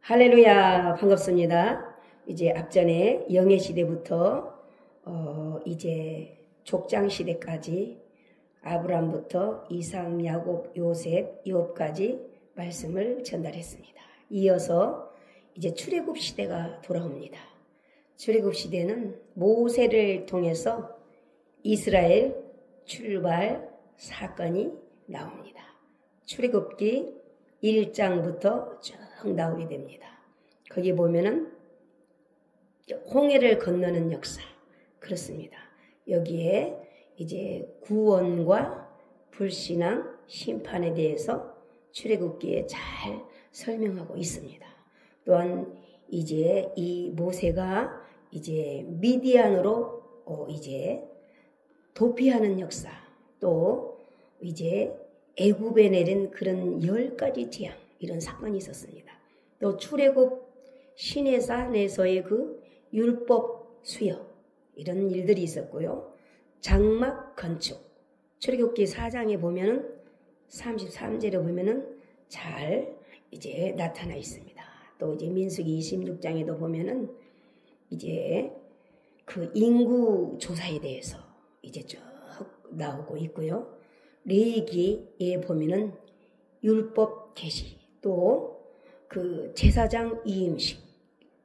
할렐루야, 반갑습니다. 이제 앞전에 영의 시대부터 이제 족장 시대까지 아브람부터 이삭, 야곱, 요셉, 욥까지 말씀을 전달했습니다. 이어서 이제 출애굽 시대가 돌아옵니다. 출애굽 시대는 모세를 통해서 이스라엘 출발 사건이 나옵니다. 출애굽기 1장부터 쭉 나오게 됩니다. 거기 보면은 홍해를 건너는 역사, 그렇습니다. 여기에 이제 구원과 불신앙, 심판에 대해서 출애굽기에 잘 설명하고 있습니다. 또한 이제 이 모세가 이제 미디안으로 이제 도피하는 역사, 또 이제 애굽에 내린 그런 10가지 재앙, 이런 사건이 있었습니다. 또 출애굽 시내산에서의 그 율법 수여, 이런 일들이 있었고요. 장막 건축, 출애굽기 4장에 보면은 33절에 보면은 잘 이제 나타나 있습니다. 또 이제 민수기 26장에도 보면은 이제 그 인구 조사에 대해서 이제 쭉 나오고 있고요. 레위기에 보면은 율법 계시, 또 그 제사장 이임식,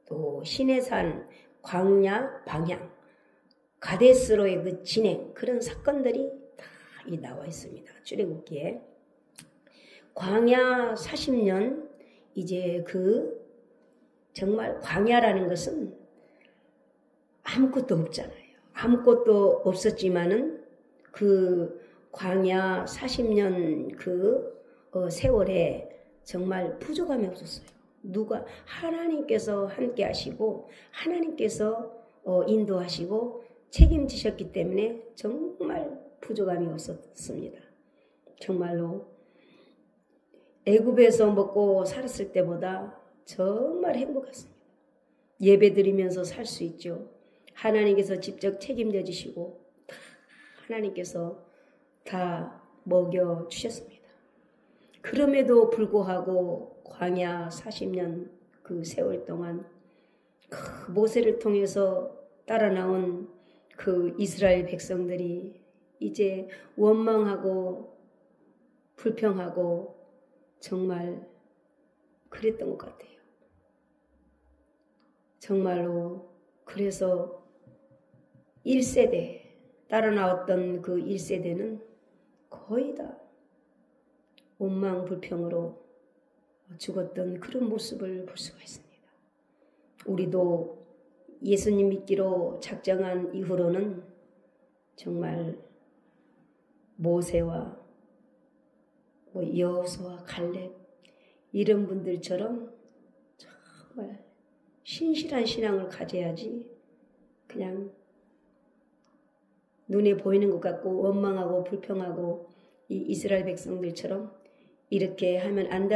또 시내산 광야 방향, 가데스로의 그 진행, 그런 사건들이 다 나와 있습니다. 출애굽기에 광야 40년, 이제 그 정말 광야라는 것은 아무것도 없잖아요. 아무것도 없었지만은 그 광야 40년 그 세월에 정말 부족함이 없었어요. 누가 하나님께서 함께 하시고 하나님께서 인도하시고 책임지셨기 때문에 정말 부족함이 없었습니다. 정말로 애굽에서 먹고 살았을 때보다 정말 행복했습니다. 예배 드리면서 살 수 있죠. 하나님께서 직접 책임져 주시고 하나님께서 다 먹여 주셨습니다. 그럼에도 불구하고 광야 40년 그 세월 동안 그 모세를 통해서 따라 나온 그 이스라엘 백성들이 이제 원망하고 불평하고 정말 그랬던 것 같아요. 정말로 그래서 1세대 따라 나왔던 그 1세대는 거의 다 원망 불평으로 죽었던 그런 모습을 볼 수가 있습니다. 우리도 예수님 믿기로 작정한 이후로는 정말 모세와 여호수아, 갈렙 이런 분들처럼 정말 신실한 신앙을 가져야지 그냥 눈에 보이는 것 같고 원망하고 불평하고 이 이스라엘 백성들처럼 이렇게 하면 안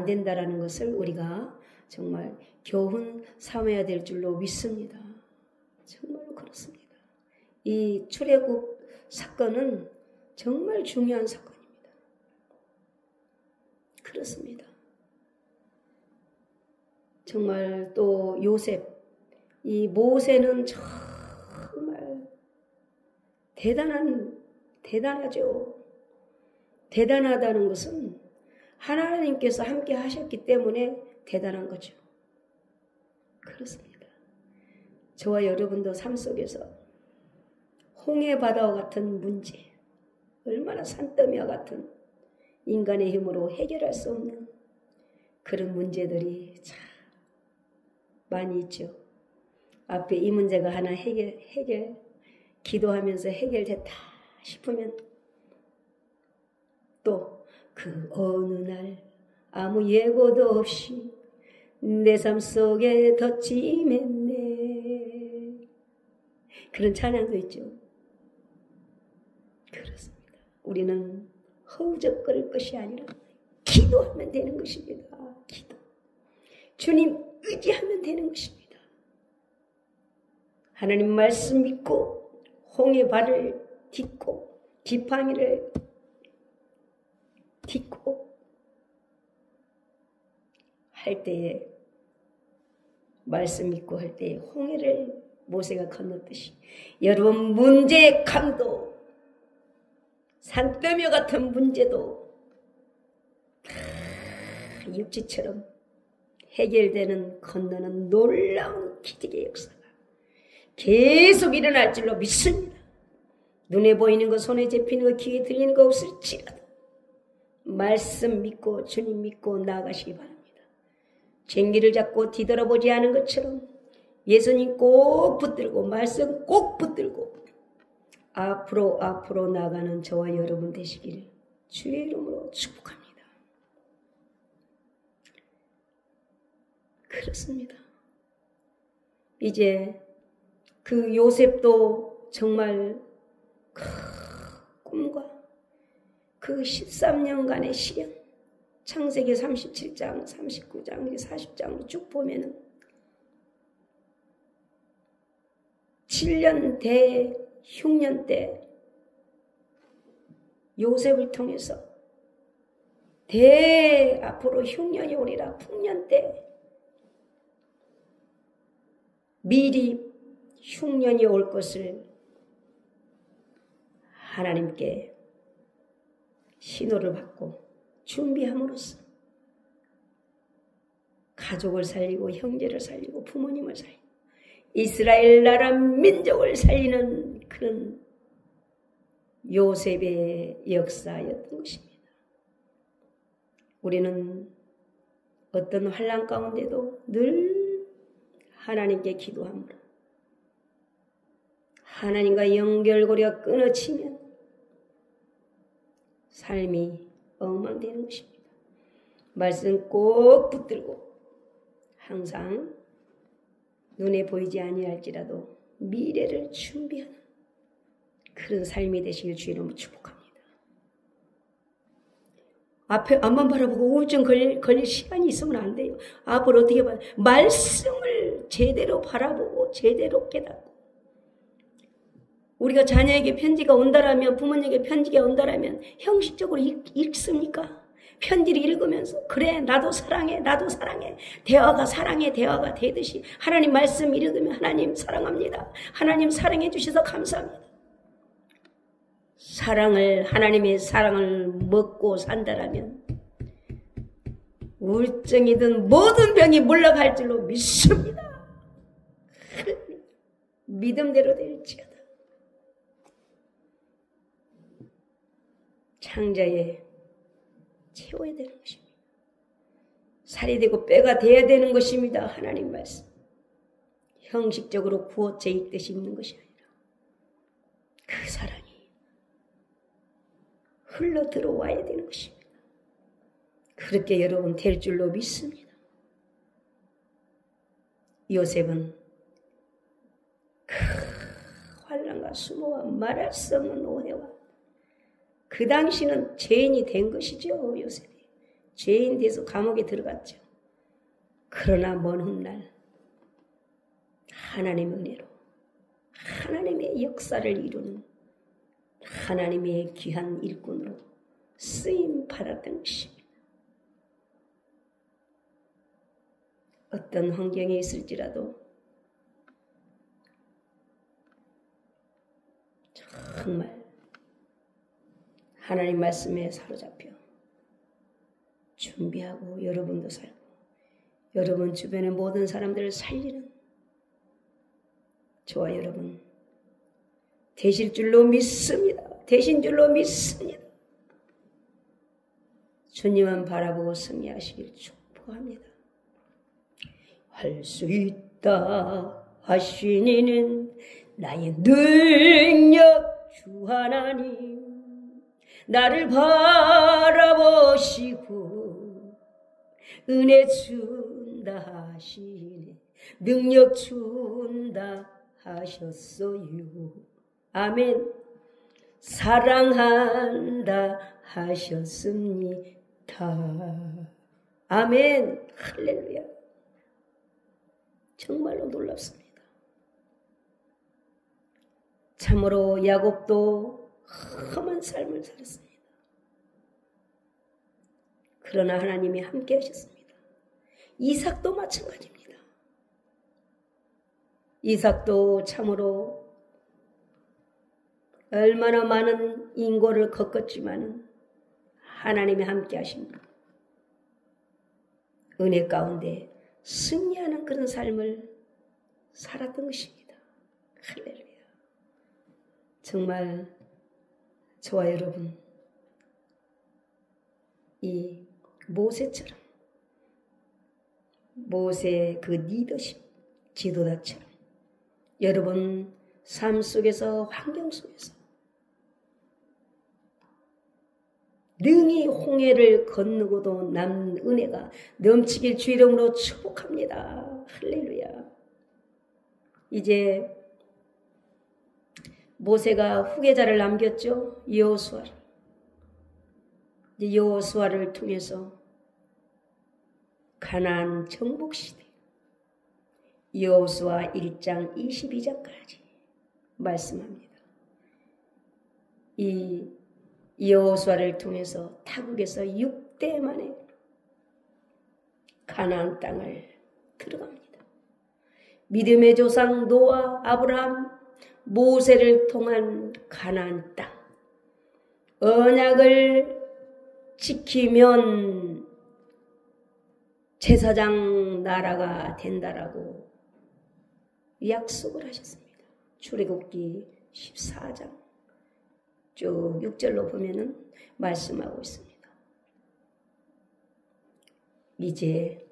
된다라는 것을 우리가 정말 교훈 삼아야 될 줄로 믿습니다. 정말로 그렇습니다. 이 출애굽 사건은 정말 중요한 사건입니다. 그렇습니다. 정말 또 요셉, 이 모세는 정말 대단하죠. 대단하다는 것은 하나님께서 함께 하셨기 때문에 대단한 거죠. 그렇습니다. 저와 여러분도 삶 속에서 홍해 바다와 같은 문제, 얼마나 산더미와 같은 인간의 힘으로 해결할 수 없는 그런 문제들이 참 많이 있죠. 앞에 이 문제가 하나 해결 기도하면서 해결됐다 싶으면 또 그 어느 날 아무 예고도 없이 내 삶 속에 덧짐했네. 그런 찬양도 있죠. 그렇습니다. 우리는 허우적거릴 것이 아니라 기도하면 되는 것입니다. 기도. 주님 의지하면 되는 것입니다. 하나님 말씀 믿고 홍해 발을 딛고 지팡이를 딛고 할 때에 말씀 믿고 할 때 홍해를 모세가 건넜듯이 여러분 문제의 강도, 산더미 같은 문제도 육지처럼 해결되는 건너는 놀라운 기적의 역사가 계속 일어날 줄로 믿습니다. 눈에 보이는 거, 손에 잡히는 거, 귀에 들리는 거 없을지라도 말씀 믿고 주님 믿고 나아가시기 바랍니다. 쟁기를 잡고 뒤돌아보지 않은 것처럼 예수님 꼭 붙들고 말씀 꼭 붙들고 앞으로 나가는 저와 여러분 되시길 주의 이름으로 축복합니다. 그렇습니다. 이제 그 요셉도 정말 꿈과 그 13년간의 시련, 창세기 37장, 39장, 40장으로 쭉 보면은 7년 흉년 때 요셉을 통해서 앞으로 흉년이 오리라 풍년 때 미리 흉년이 올 것을 하나님께 신호를 받고 준비함으로써 가족을 살리고 형제를 살리고 부모님을 살리고 이스라엘 나라 민족을 살리는 그런 요셉의 역사였던 것입니다. 우리는 어떤 환난 가운데도 늘 하나님께 기도함으로 하나님과 연결고리가 끊어지면 삶이 엉망되는 것입니다. 말씀 꼭 붙들고 항상 눈에 보이지 아니할지라도 미래를 준비하는 그런 삶이 되시길 주의로 축복합니다. 앞에 앞만 바라보고 우울증 걸릴 시간이 있으면 안 돼요. 앞을 어떻게 봐요? 말씀을 제대로 바라보고 제대로 깨닫고 우리가 자녀에게 편지가 온다라면 부모님에게 편지가 온다라면 형식적으로 읽습니까? 편지를 읽으면서 그래 나도 사랑해 대화가 사랑해 대화가 되듯이 하나님 말씀 읽으면 하나님 사랑합니다. 하나님 사랑해 주셔서 감사합니다. 하나님의 사랑을 먹고 산다라면 우울증이든 모든 병이 물러갈 줄로 믿습니다. 믿음대로 될지어다. 창자에 채워야 되는 것입니다. 살이 되고 뼈가 돼야 되는 것입니다. 하나님 말씀. 형식적으로 구어체 읽듯이 읽는 것이 아니라 그 사랑이 흘러 들어와야 되는 것입니다. 그렇게 여러분 될 줄로 믿습니다. 요셉은 그 환난과 수모와 말할 수 없는 오해와 그 당시는 죄인이 된 것이죠. 요셉이 죄인 돼서 감옥에 들어갔죠. 그러나 먼 훗날 하나님의 은혜로 하나님의 역사를 이루는 하나님의 귀한 일꾼으로 쓰임 받았던 것입니다. 어떤 환경에 있을지라도 정말 하나님 말씀에 사로잡혀 준비하고 여러분도 살고 여러분 주변의 모든 사람들을 살리는 저와 여러분 되실 줄로 믿습니다. 되신 줄로 믿습니다. 주님만 바라보고 승리하시길 축복합니다. 할 수 있다 하시니는 나의 능력 주 하나님 나를 바라보시고 은혜 준다 하시네 능력 준다 하셨어요. 아멘. 사랑한다 하셨습니다. 아멘. 할렐루야. 정말로 놀랍습니다. 참으로 야곱도 험한 삶을 살았습니다. 그러나 하나님이 함께 하셨습니다. 이삭도 마찬가지입니다. 이삭도 참으로 얼마나 많은 인고를 겪었지만은 하나님이 함께 하신 분, 은혜 가운데 승리하는 그런 삶을 살았던 것입니다. 할렐루야. 정말 저와 여러분, 이 모세처럼, 모세의 그 리더십, 지도자처럼 여러분 삶 속에서, 환경 속에서 능히 홍해를 건너고도 남는 은혜가 넘치길 주 이름으로 축복합니다. 할렐루야. 이제 모세가 후계자를 남겼죠. 여호수아를. 이제 여호수아를 통해서 가나안 정복시대, 여호수아 1장 22절까지 말씀합니다. 이 여호수아를 통해서 타국에서 6대 만에 가나안 땅을 들어갑니다. 믿음의 조상 노아, 아브라함, 모세를 통한 가나안 땅, 언약을 지키면 제사장 나라가 된다라고 약속을 하셨습니다. 출애굽기 14장 쭉 6절로 보면은 말씀하고 있습니다. 이제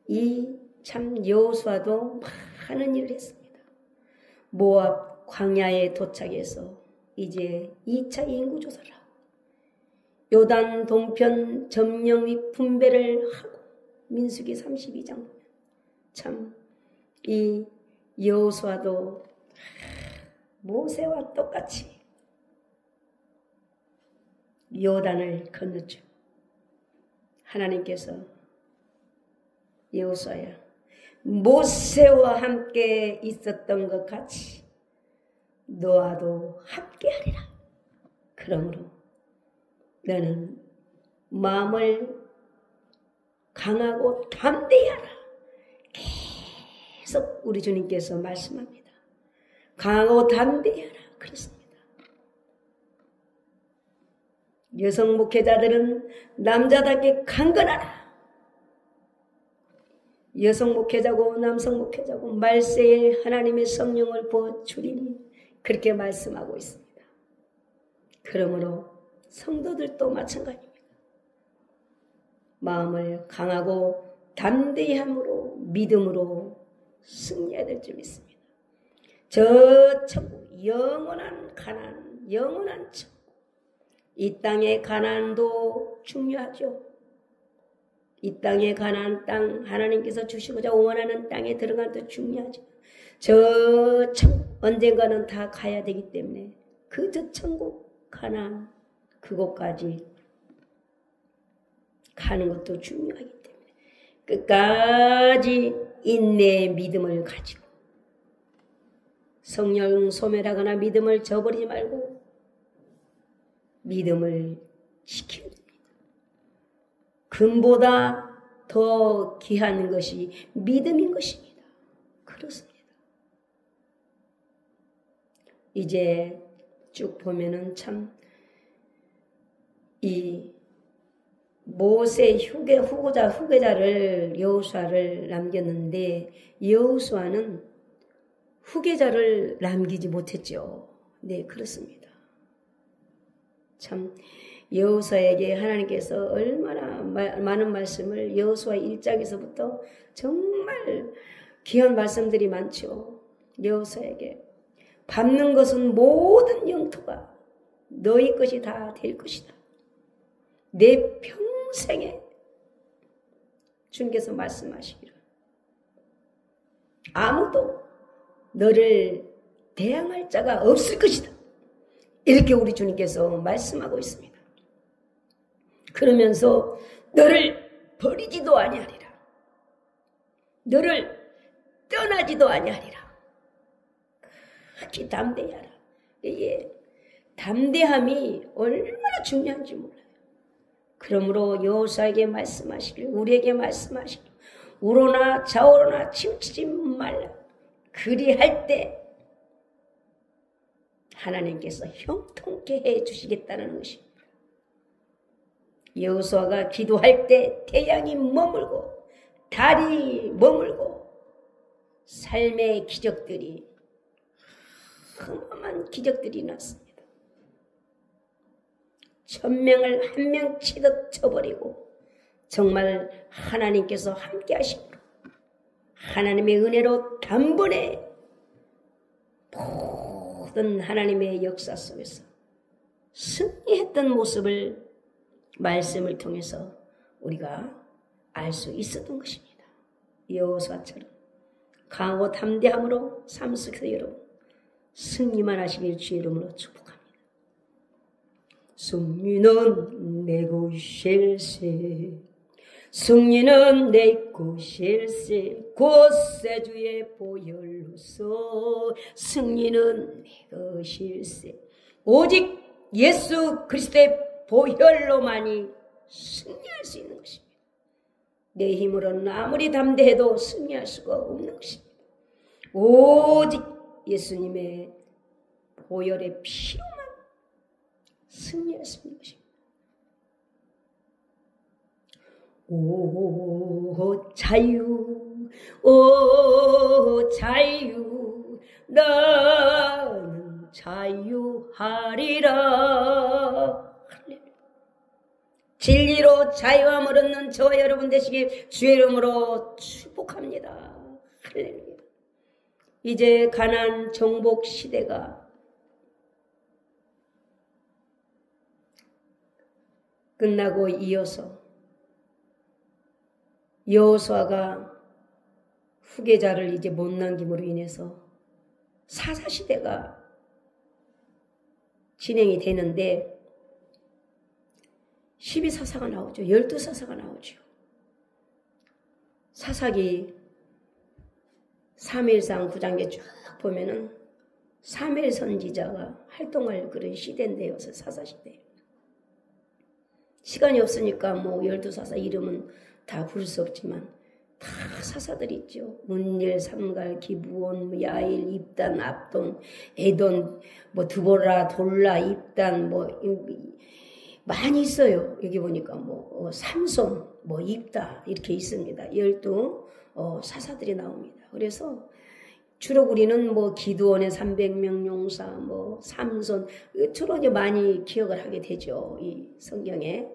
이 참 여호수아도 많은 일을 했습니다. 모압 광야에 도착해서 이제 2차 인구조사를 하고 요단 동편 점령 및 분배를 하고 민수기 32장 보면 참 이 여호수아도 모세와 똑같이 요단을 건넜죠. 하나님께서 여호수아야, 모세와 함께 있었던 것 같이 너와도 함께 하리라. 그러므로 너는 마음을 강하고 담대히 하라. 계속 우리 주님께서 말씀합니다. 강하고 담대히 하라. 그렇습니다. 여성 목회자들은 남자답게 강건하라. 여성 목회자고 남성 목회자고 말세에 하나님의 성령을 부어 주리니 그렇게 말씀하고 있습니다. 그러므로 성도들도 마찬가지입니다. 마음을 강하고 담대히 함으로 믿음으로 승리해야 될 줄 믿습니다. 저 천국, 영원한 가나안, 영원한 천국, 이 땅의 가나안도 중요하죠. 이 땅의 가나안 땅, 하나님께서 주시고자 원하는 땅에 들어가는 것도 중요하죠. 저 천국 언젠가는 다 가야 되기 때문에 그 저 천국 가나안 그곳까지 가는 것도 중요하기 때문에 끝까지 인내의 믿음을 가지고 성령 소멸하거나 믿음을 저버리지 말고 믿음을 지켜야 됩니다. 금보다 더 귀한 것이 믿음인 것입니다. 그렇습니다. 이제 쭉 보면은 참 이 모세 후계자를 여호수아를 남겼는데 여호수아는 후계자를 남기지 못했죠. 네, 그렇습니다. 참 여호수아에게 하나님께서 얼마나 많은 말씀을 여호수아 1장에서부터 정말 귀한 말씀들이 많죠. 여호수아에게 밟는 것은 모든 영토가 너희 것이 다 될 것이다. 내 평생에 주님께서 말씀하시기를 아무도 너를 대항할 자가 없을 것이다. 이렇게 우리 주님께서 말씀하고 있습니다. 그러면서 너를 버리지도 아니하리라. 너를 떠나지도 아니하리라. 그렇게 담대히 하라. 이게 담대함이 얼마나 중요한지 몰라요. 그러므로 여호수아에게 말씀하시길, 우리에게 말씀하시길, 우로나 좌우로나 치우치지 말라. 그리할 때 하나님께서 형통케 해 주시겠다는 것입니다. 여호수아가 기도할 때 태양이 머물고 달이 머물고 삶의 기적들이 어마어마한 기적들이 났습니다. 1000명을 한 명 치듯 쳐버리고 정말 하나님께서 함께 하심으로 하나님의 은혜로 단번에 모든 하나님의 역사 속에서 승리했던 모습을 말씀을 통해서 우리가 알 수 있었던 것입니다. 여호수아처럼 강하고 담대함으로 삶 속에서 여러분 승리만 하시길 주의 이름으로 축복합니다. 승리는 내 것일세, 승리는 내 것일세, 곧세 주의 보혈로서 승리는 내 것일세. 오직 예수 그리스도의 보혈로만이 승리할 수 있는 것입니다. 내 힘으로는 아무리 담대해도 승리할 수가 없는 것입니다. 오직 예수님의 보혈의 피로만 승리할 수 있는 것입니다. 오 자유, 오 자유, 나는 자유하리라. 진리로 자유함을 얻는 저와 여러분 되시길 주의 이름으로 축복합니다. 할렐루야. 이제 가나안 정복 시대가 끝나고 이어서 여호수아가 후계자를 이제 못 남김으로 인해서 사사시대가 진행이 되는데 12사사가 나오죠. 12사사가 나오죠. 사사기 사무엘상 9장에 쭉 보면은 사무엘 선지자가 활동할 그런 시대인데요. 사사시대. 시간이 없으니까 뭐 12사사 이름은 다 부를 수 없지만 다 사사들이 있죠. 문일, 삼갈, 기브온, 야일, 입단, 압돈, 에돈, 뭐 드보라, 돌라, 입단 뭐 많이 있어요. 여기 보니까 뭐 삼손, 뭐 입다 이렇게 있습니다. 12 사사들이 나옵니다. 그래서 주로 우리는 뭐 기드온의 300명 용사, 뭐 삼손 주로 이제 많이 기억을 하게 되죠. 이 성경의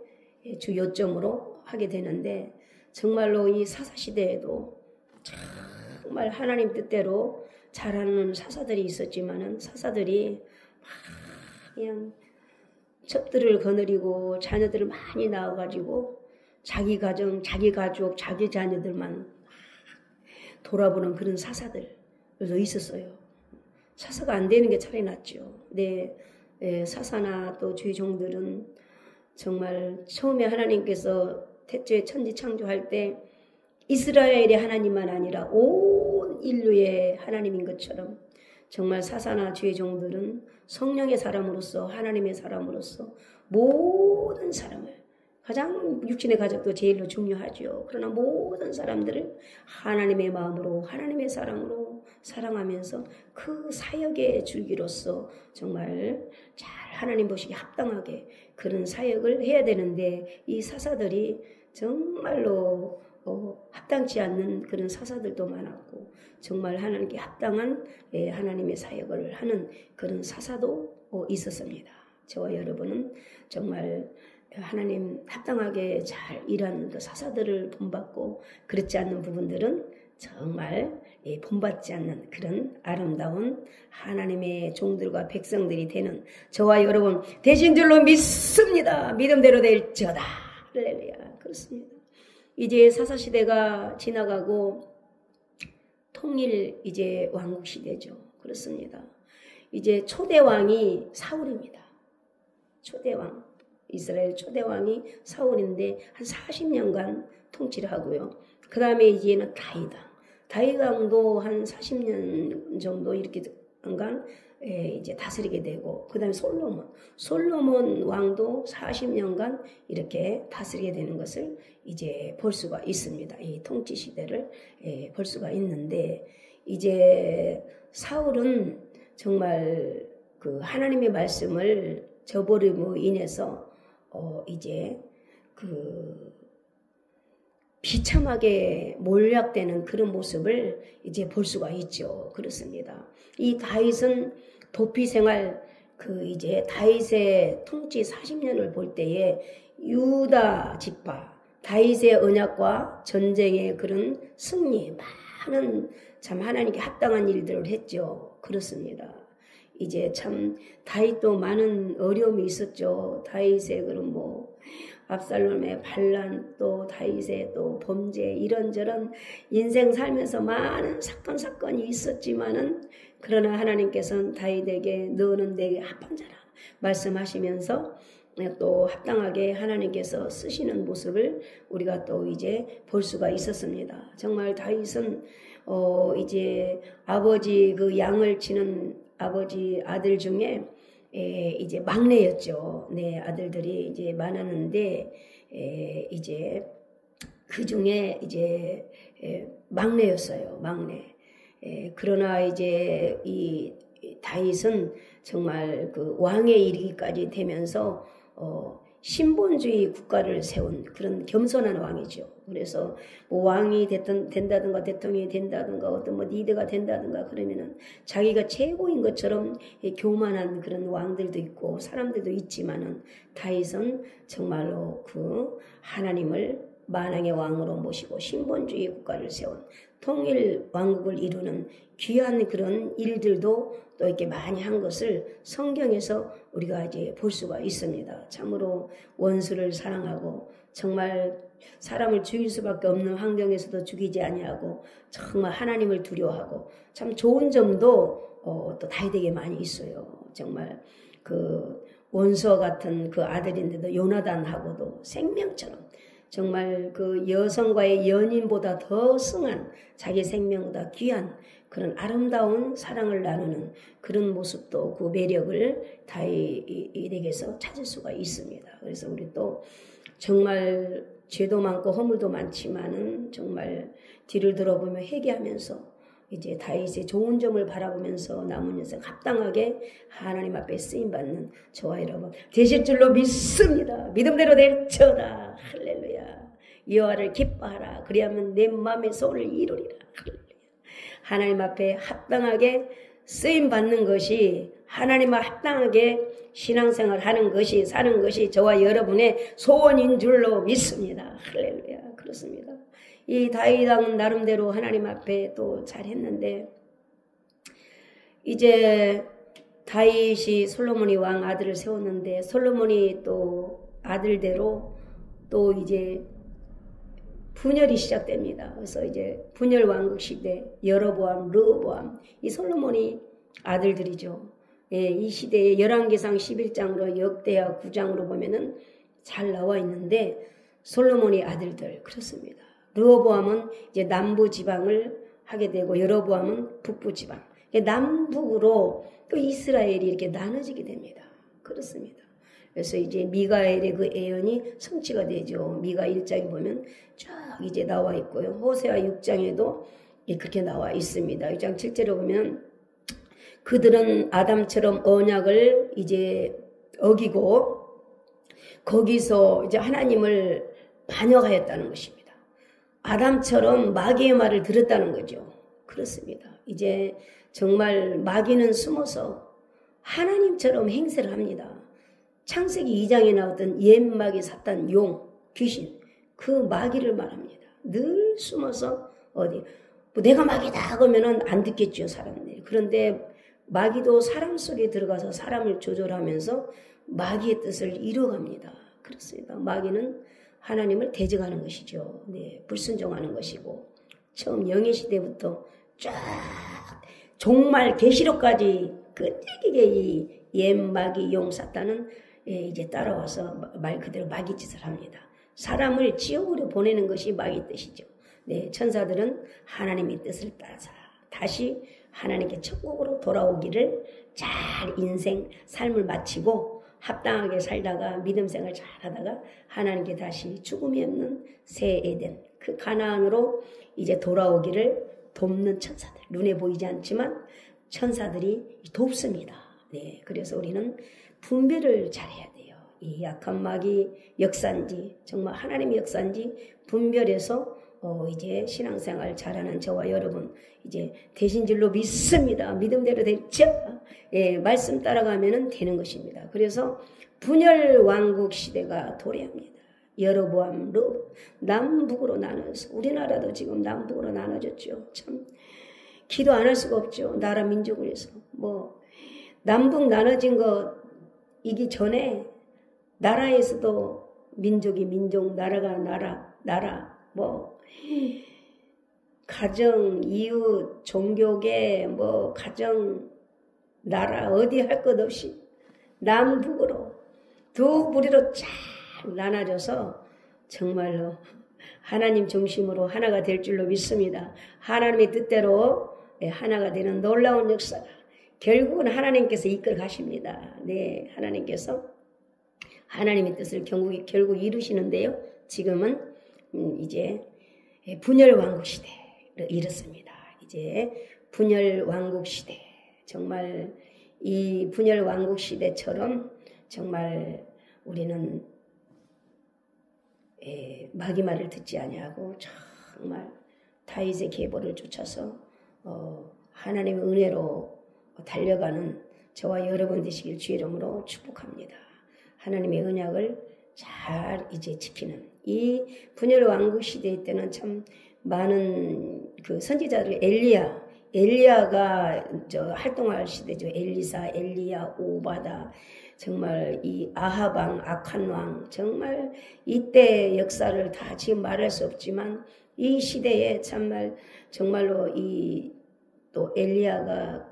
주 요점으로 하게 되는데 정말로 이 사사 시대에도 정말 하나님 뜻대로 잘하는 사사들이 있었지만은 사사들이 막 그냥 첩들을 거느리고 자녀들을 많이 낳아가지고 자기 가정, 자기 가족, 자기 자녀들만 돌아보는 그런 사사들도 있었어요. 사사가 안 되는 게 차라리 낫죠. 네, 사사나 또 주의 종들은 정말 처음에 하나님께서 태초에 천지 창조할 때 이스라엘의 하나님만 아니라 온 인류의 하나님인 것처럼 정말 사사나 주의 종들은 성령의 사람으로서 하나님의 사람으로서 모든 사람을 가장 육신의 가족도 제일로 중요하죠. 그러나 모든 사람들을 하나님의 마음으로 하나님의 사랑으로 사랑하면서 그 사역의 줄기로서 정말 잘 하나님 보시기에 합당하게 그런 사역을 해야 되는데 이 사사들이 정말로 합당치 않는 그런 사사들도 많았고 정말 하나님께 합당한 하나님의 사역을 하는 그런 사사도 있었습니다. 저와 여러분은 정말 하나님 합당하게 잘 일하는 그 사사들을 본받고 그렇지 않는 부분들은 정말 본받지 않는 그런 아름다운 하나님의 종들과 백성들이 되는 저와 여러분 되신 줄로 믿습니다. 믿음대로 될지어다. 할렐루야. 그렇습니다. 이제 사사시대가 지나가고 통일 이제 왕국 시대죠. 그렇습니다. 이제 초대왕이 사울입니다. 초대왕. 이스라엘 초대왕이 사울인데 한 40년간 통치를 하고요. 그 다음에 이제는 다윗왕. 다윗왕도 한 40년 정도 이렇게 간 이제 다스리게 되고, 그 다음에 솔로몬 왕도 40년간 이렇게 다스리게 되는 것을 이제 볼 수가 있습니다. 이 통치 시대를 볼 수가 있는데, 이제 사울은 정말 그 하나님의 말씀을 저버림으로 인해서 이제 그 비참하게 몰락되는 그런 모습을 이제 볼 수가 있죠. 그렇습니다. 이 다윗은 도피 생활, 그 이제 다윗의 통치 40년을 볼 때에 유다 지파, 다윗의 언약과 전쟁의 그런 승리, 많은 참 하나님께 합당한 일들을 했죠. 그렇습니다. 이제 참 다윗도 많은 어려움이 있었죠. 다윗의 그런 압살롬의 반란, 또 다윗의 또 범죄, 이런저런 인생 살면서 많은 사건이 있었지만은, 그러나 하나님께서는 다윗에게 너는 내게 합한 자라 말씀하시면서 또 합당하게 하나님께서 쓰시는 모습을 우리가 또 이제 볼 수가 있었습니다. 정말 다윗은 이제 아버지 그 양을 치는 아버지 아들 중에 이제 막내였죠. 네, 아들들이 이제 많았는데 이제 그 중에 이제 막내였어요. 막내. 그러나 이제 이 다윗은 정말 그 왕에 이르기까지 되면서 신본주의 국가를 세운 그런 겸손한 왕이죠. 그래서 왕이 된다든가 대통령이 된다든가 어떤 리더가 된다든가 그러면은 자기가 최고인 것처럼 교만한 그런 왕들도 있고 사람들도 있지만은, 다윗은 정말로 그 하나님을 만왕의 왕으로 모시고 신본주의 국가를 세운 통일 왕국을 이루는 귀한 그런 일들도 또 이렇게 많이 한 것을 성경에서 우리가 이제 볼 수가 있습니다. 참으로 원수를 사랑하고 정말 사람을 죽일 수밖에 없는 환경에서도 죽이지 아니하고 정말 하나님을 두려워하고, 참 좋은 점도 또 다윗에게 많이 있어요. 정말 그 원수와 같은 그 아들인데도 요나단하고도 생명처럼 정말 그 여성과의 연인보다 더 승한 자기 생명보다 귀한 그런 아름다운 사랑을 나누는 그런 모습도, 그 매력을 다윗에게서 찾을 수가 있습니다. 그래서 우리 또 정말 죄도 많고 허물도 많지만은 정말 뒤를 돌아보며 회개하면서 이제 다윗의 좋은 점을 바라보면서 남은 인생 합당하게 하나님 앞에 쓰임받는 저와 여러분 되실 줄로 믿습니다. 믿음대로 될지어다. 할렐루야. 여호와를 기뻐하라. 그리하면 내 마음의 소원을 이루리라. 할렐루야. 하나님 앞에 합당하게 쓰임받는 것이, 하나님 앞에 합당하게 신앙생활 하는 것이, 사는 것이 저와 여러분의 소원인 줄로 믿습니다. 할렐루야. 그렇습니다. 이 다윗 왕은 나름대로 하나님 앞에 또 잘했는데, 이제 다윗이 솔로몬이 왕 아들을 세웠는데, 솔로몬이 또 아들대로 또 이제 분열이 시작됩니다. 그래서 이제 분열 왕국 시대, 여로보암, 르호보암, 이 솔로몬이 아들들이죠. 이 시대에 열왕기상 11장으로 역대하 9장으로 보면은 잘 나와 있는데, 솔로몬이 아들들 그렇습니다. 르호보암은 이제 남부 지방을 하게 되고, 여로보암은 북부 지방. 남북으로 또 이스라엘이 이렇게 나눠지게 됩니다. 그렇습니다. 그래서 이제 미가엘의 그 예언이 성취가 되죠. 미가 1장에 보면 쫙 이제 나와 있고요. 호세아 6장에도 그렇게 나와 있습니다. 6장 7절에 보면 그들은 아담처럼 언약을 이제 어기고 거기서 이제 하나님을 반역하였다는 것입니다. 아담처럼 마귀의 말을 들었다는 거죠. 그렇습니다. 이제 정말 마귀는 숨어서 하나님처럼 행세를 합니다. 창세기 2장에 나왔던 옛 마귀 사탄 용 귀신, 그 마귀를 말합니다. 늘 숨어서 어디 내가 마귀다 그러면은 안 듣겠죠, 사람들이. 그런데 마귀도 사람 속에 들어가서 사람을 조절하면서 마귀의 뜻을 이뤄갑니다. 그렇습니다. 마귀는 하나님을 대적하는 것이죠. 네, 불순종하는 것이고, 처음 영의 시대부터 쫙 종말 계시록까지 끈질기게 이 옛 마귀 용 사탄은 이제 따라와서 말 그대로 마귀 짓을 합니다. 사람을 지옥으로 보내는 것이 마귀 뜻이죠. 네, 천사들은 하나님의 뜻을 따라서 다시 하나님께 천국으로 돌아오기를 잘 인생 삶을 마치고 합당하게 살다가 믿음 생활 잘 하다가 하나님께 다시 죽음이 없는 새 에덴 그 가나안으로 이제 돌아오기를 돕는 천사들 눈에 보이지 않지만 천사들이 돕습니다. 네, 그래서 우리는 분별을 잘해야 돼요. 이 약한 마귀 역사인지 정말 하나님의 역사인지 분별해서 이제 신앙생활 잘하는 저와 여러분 이제 되신 줄로 믿습니다. 믿음대로 됐죠? 예, 말씀 따라가면은 되는 것입니다. 그래서 분열 왕국 시대가 도래합니다. 여로보암 남북으로 나눠서 우리나라도 지금 남북으로 나눠졌죠. 참 기도 안 할 수가 없죠. 나라 민족을 위해서 뭐 남북 나눠진 거 이기 전에 나라에서도 민족이 민족 나라가 나라 뭐 가정, 이웃, 종교계, 뭐 가정, 나라 어디 할 것 없이 남북으로 두 부리로 쫙 나눠져서 정말로 하나님 중심으로 하나가 될 줄로 믿습니다. 하나님의 뜻대로 하나가 되는 놀라운 역사가 결국은 하나님께서 이끌어 가십니다. 네, 하나님께서 하나님의 뜻을 결국 이루시는데요. 지금은 이제 분열 왕국 시대를 이뤘습니다. 이제 분열 왕국 시대 정말 이 분열 왕국 시대처럼 정말 우리는 마귀 말을 듣지 아니하고 정말 다윗의 계보를 쫓아서 하나님의 은혜로 달려가는 저와 여러분 되시길 주의 이름으로 축복합니다. 하나님의 언약을 잘 이제 지키는 이 분열 왕국 시대 때는 참 많은 그 선지자들 엘리야가 활동할 시대죠. 엘리사, 엘리야, 오바다 정말 이 아하방, 악한 왕 정말 이때 역사를 다 지금 말할 수 없지만 이 시대에 정말로 이 또 엘리야가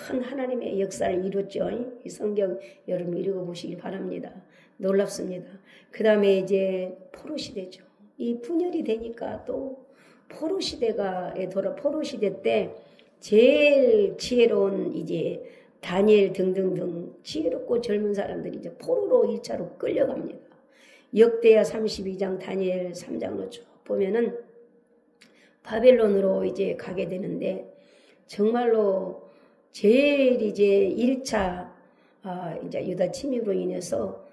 큰 하나님의 역사를 이뤘죠. 이 성경 여러분 읽어보시기 바랍니다. 놀랍습니다. 그 다음에 이제 포로 시대죠. 이 분열이 되니까 또 포로 시대가 포로 시대 때 제일 지혜로운 이제 다니엘 등등등 지혜롭고 젊은 사람들이 이제 포로로 1차로 끌려갑니다. 역대하 32장 다니엘 3장으로 쭉 보면은 바벨론으로 이제 가게 되는데 정말로 제일 이제 1차 이제 유다 침입으로 인해서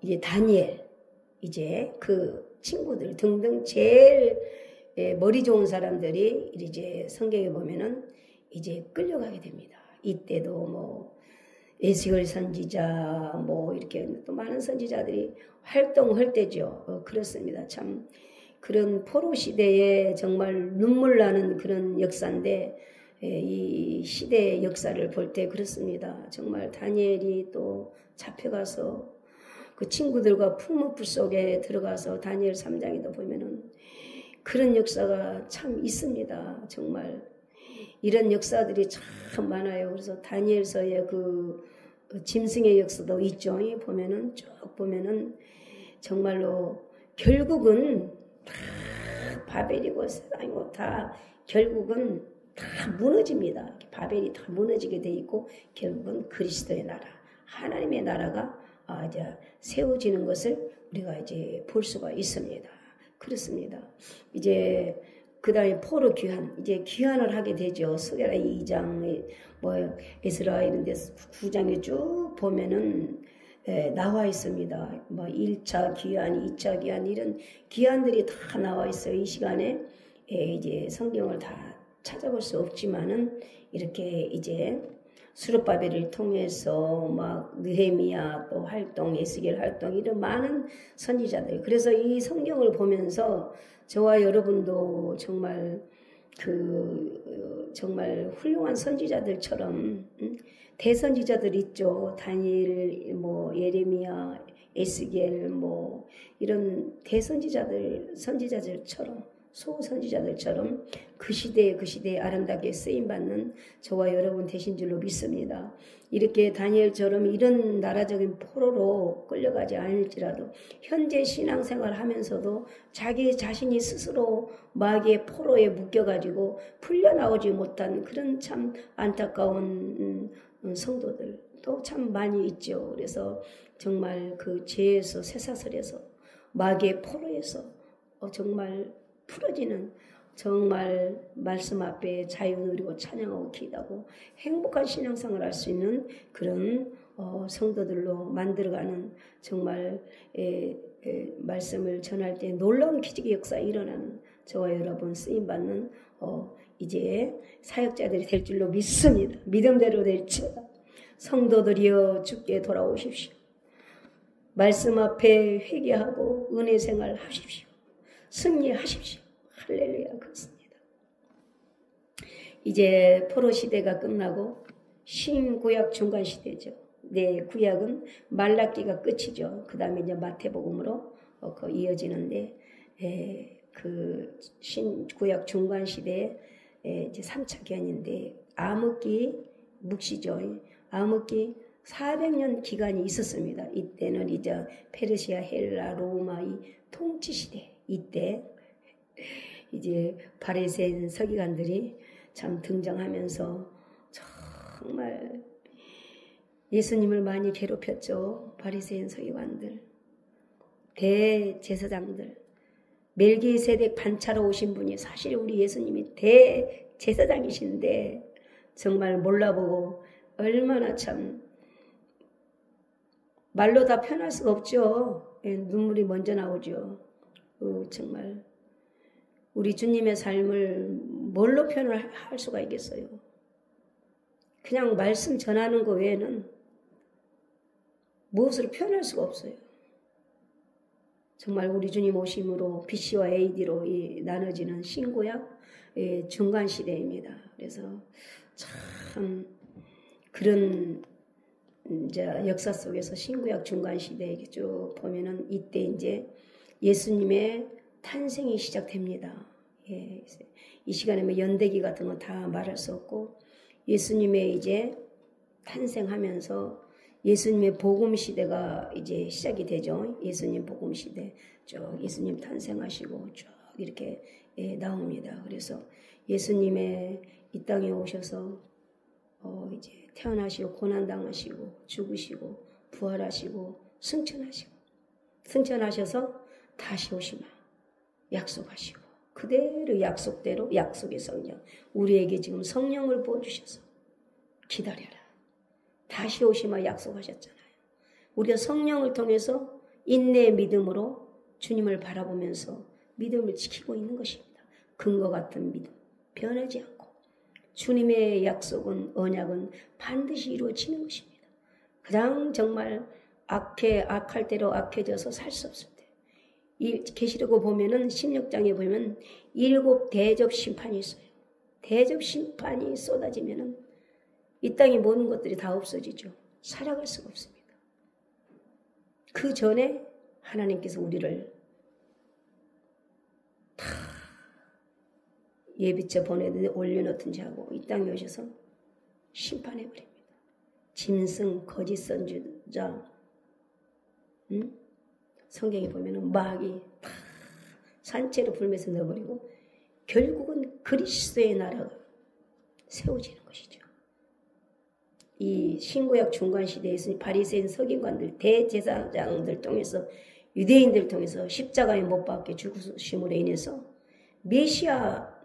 이제 다니엘 이제 그 친구들 등등 제일 머리 좋은 사람들이 이제 성경에 보면은 이제 끌려가게 됩니다. 이때도 뭐 에스겔 선지자 뭐 이렇게 또 많은 선지자들이 활동할 때죠. 그렇습니다. 참 그런 포로 시대에 정말 눈물 나는 그런 역사인데 이 시대의 역사를 볼 때 그렇습니다. 정말 다니엘이 또 잡혀가서 그 친구들과 풍문풀 속에 들어가서 다니엘 3장에도 보면은 그런 역사가 참 있습니다. 정말 이런 역사들이 참 많아요. 그래서 다니엘서의 그 짐승의 역사도 있죠. 보면은 쭉 보면은 정말로 결국은 다 바벨이고 세상이고 다 결국은 다 무너집니다. 바벨이 다 무너지게 돼 있고 결국은 그리스도의 나라, 하나님의 나라가 이제 세워지는 것을 우리가 이제 볼 수가 있습니다. 그렇습니다. 이제 그 다음에 포로 귀환, 이제 귀환을 하게 되죠. 스가랴 2장, 뭐 에스라 이런 데 9장에 쭉 보면은 나와 있습니다. 뭐 1차 귀환, 2차 귀환 이런 귀환들이 다 나와 있어요. 이 시간에 이제 성경을 다 찾아볼 수 없지만은 이렇게 이제 수르바벨을 통해서 막 느헤미야 또 활동, 에스겔 활동 이런 많은 선지자들. 그래서 이 성경을 보면서 저와 여러분도 정말 정말 훌륭한 선지자들처럼 대선지자들 있죠. 다니엘, 뭐 예레미야, 에스겔 뭐 이런 선지자들처럼 소선지자들처럼 그 시대에 아름답게 쓰임받는 저와 여러분 되신 줄로 믿습니다. 이렇게 다니엘처럼 이런 나라적인 포로로 끌려가지 않을지라도 현재 신앙생활 하면서도 자기 자신이 스스로 마귀의 포로에 묶여가지고 풀려나오지 못한 그런 참 안타까운 성도들도 참 많이 있죠. 그래서 정말 그 죄에서 쇠사슬에서 마귀의 포로에서 정말 풀어지는 정말 말씀 앞에 자유 누리고 찬양하고 기도하고 행복한 신앙생활을 할 수 있는 그런 성도들로 만들어가는 정말 말씀을 전할 때 놀라운 기적의 역사가 일어나는 저와 여러분 쓰임받는 이제 사역자들이 될 줄로 믿습니다. 믿음대로 될지어다. 성도들이여 주께 돌아오십시오. 말씀 앞에 회개하고 은혜 생활 하십시오. 승리하십시오. 할렐루야. 그렇습니다. 이제 포로 시대가 끝나고 신구약 중간 시대죠. 네, 구약은 말라기가 끝이죠. 그 다음에 이제 마태복음으로 이어지는데 그 신구약 중간 시대에 이제 3차 기한인데 암흑기 묵시죠. 암흑기 400년 기간이 있었습니다. 이때는 이제 페르시아, 헬라, 로마 이 통치 시대 이때 이제 바리새인 서기관들이 참 등장하면서 정말 예수님을 많이 괴롭혔죠. 바리새인 서기관들, 대제사장들, 멜기세덱 반차로 오신 분이 사실 우리 예수님이 대제사장이신데 정말 몰라보고 얼마나 참 말로 다 표현할 수가 없죠. 눈물이 먼저 나오죠. 정말 우리 주님의 삶을 뭘로 표현을 할 수가 있겠어요. 그냥 말씀 전하는 것 외에는 무엇으로 표현할 수가 없어요. 정말 우리 주님 오심으로 BC와 AD로 나눠지는 신구약 중간 시대입니다. 그래서 참 그런 이제 역사 속에서 신구약 중간 시대에 쭉 보면은 이때 이제 예수님의 탄생이 시작됩니다. 이 시간에 뭐 연대기 같은 거 다 말할 수 없고 예수님의 이제 탄생하면서 예수님의 복음 시대가 이제 시작이 되죠. 예수님 복음 시대 쭉 예수님 탄생하시고 쭉 이렇게 나옵니다. 그래서 예수님의 이 땅에 오셔서 이제 태어나시고 고난당하시고 죽으시고 부활하시고 승천하셔서 다시 오시마 약속하시고 그대로 약속대로 약속의 성령 우리에게 지금 성령을 부어주셔서 기다려라. 다시 오시마 약속하셨잖아요. 우리가 성령을 통해서 인내의 믿음으로 주님을 바라보면서 믿음을 지키고 있는 것입니다. 근거 같은 믿음 변하지 않고 주님의 약속은 언약은 반드시 이루어지는 것입니다. 가장 정말 악할 대로 악해져서 살 수 없을 때 이 계시록 보면은 16장에 보면 7 대접 심판이 있어요. 대접 심판이 쏟아지면은 이 땅의 모든 것들이 다 없어지죠. 살아갈 수가 없습니다. 그 전에 하나님께서 우리를 다 예비쳐 보내듯이 올려놓든지 하고 이 땅에 오셔서 심판해버립니다. 짐승, 거짓 선지자, 성경에 보면 마귀 다 산채로 불면서 넣어버리고 결국은 그리스도의 나라가 세워지는 것이죠. 이 신구약 중간 시대에서 바리새인 서기관들, 대제사장들 통해서 유대인들 통해서 십자가에 못 박혀 죽으심으로 인해서 메시아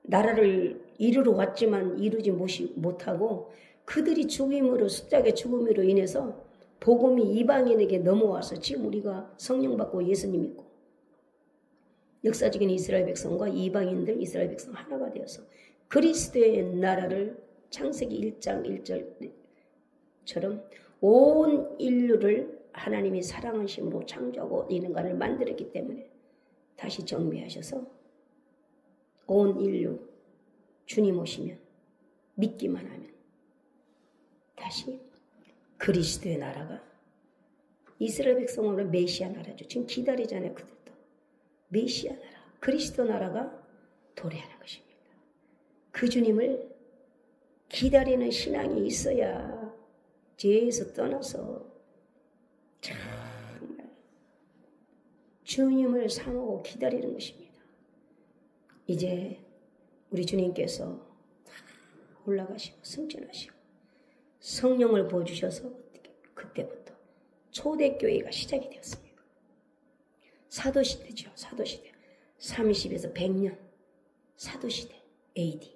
나라를 이루러 왔지만 이루지 못하고 그들이 죽음으로 숫자의 죽음으로 인해서 복음이 이방인에게 넘어와서 지금 우리가 성령 받고 예수님 믿고 역사적인 이스라엘 백성과 이방인들 이스라엘 백성 하나가 되어서 그리스도의 나라를 창세기 1장 1절처럼 온 인류를 하나님이 사랑하심으로 창조하고 인간을 만들었기 때문에 다시 정비하셔서 온 인류 주님 오시면 믿기만 하면 다시 그리스도의 나라가 이스라엘 백성으로 메시아 나라죠. 지금 기다리잖아요. 그들도 메시아 나라 그리스도 나라가 도래하는 것입니다. 그 주님을 기다리는 신앙이 있어야 죄에서 떠나서 정말 주님을 사모하고 기다리는 것입니다. 이제 우리 주님께서 올라가시고 승천하시고 성령을 부어주셔서 그때부터 초대교회가 시작이 되었습니다. 사도시대죠. 사도시대. 30에서 100년 사도시대 AD.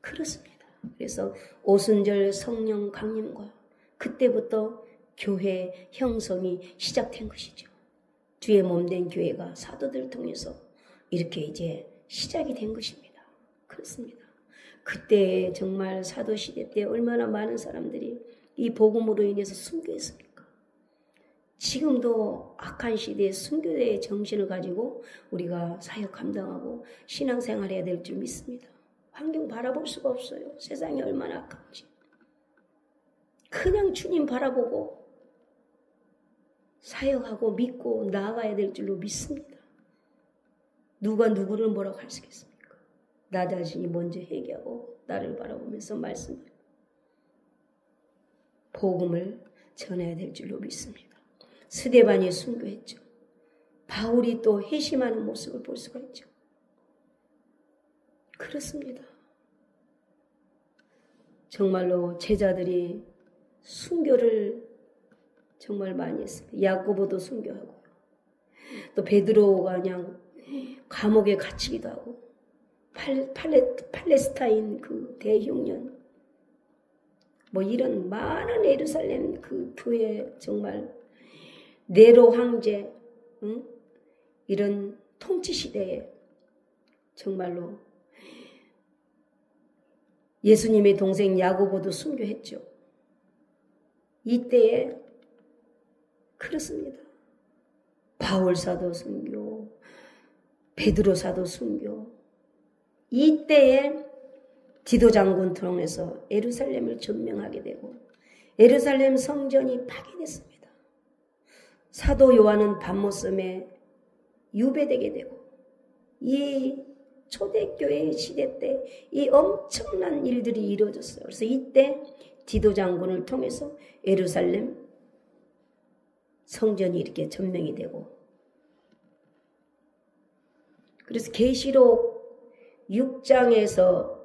그렇습니다. 그래서 오순절 성령 강림과 그때부터 교회 형성이 시작된 것이죠. 주의 몸된 교회가 사도들을 통해서 이렇게 이제 시작이 된 것입니다. 그렇습니다. 그때 정말 사도시대 때 얼마나 많은 사람들이 이 복음으로 인해서 순교했습니까? 지금도 악한 시대에 순교의 정신을 가지고 우리가 사역 감당하고 신앙생활해야 될 줄 믿습니다. 환경 바라볼 수가 없어요. 세상이 얼마나 악한지. 그냥 주님 바라보고 사역하고 믿고 나아가야 될 줄로 믿습니다. 누가 누구를 뭐라고 할 수 있겠습니까? 나 자신이 먼저 회개하고 나를 바라보면서 말씀을 복음을 전해야 될 줄로 믿습니다. 스데반이 순교했죠. 바울이 또 회심하는 모습을 볼 수가 있죠. 그렇습니다. 정말로 제자들이 순교를 정말 많이 했습니다. 야고보도 순교하고 또 베드로가 그냥 감옥에 갇히기도 하고 팔레스타인 그 대흉년 뭐 이런 많은 예루살렘 그 교회 정말 네로 황제 이런 통치 시대에 정말로 예수님의 동생 야고보도 순교했죠. 이때에 그렇습니다. 바울 사도 순교, 베드로 사도 순교. 이때에 디도 장군 통해서 예루살렘을 점령하게 되고 예루살렘 성전이 파괴됐습니다. 사도 요한은 밤모섬에 유배되게 되고 이 초대교회 시대 때 이 엄청난 일들이 이루어졌어요. 그래서 이때 디도 장군을 통해서 예루살렘 성전이 이렇게 점령이 되고 그래서 계시록 6장에서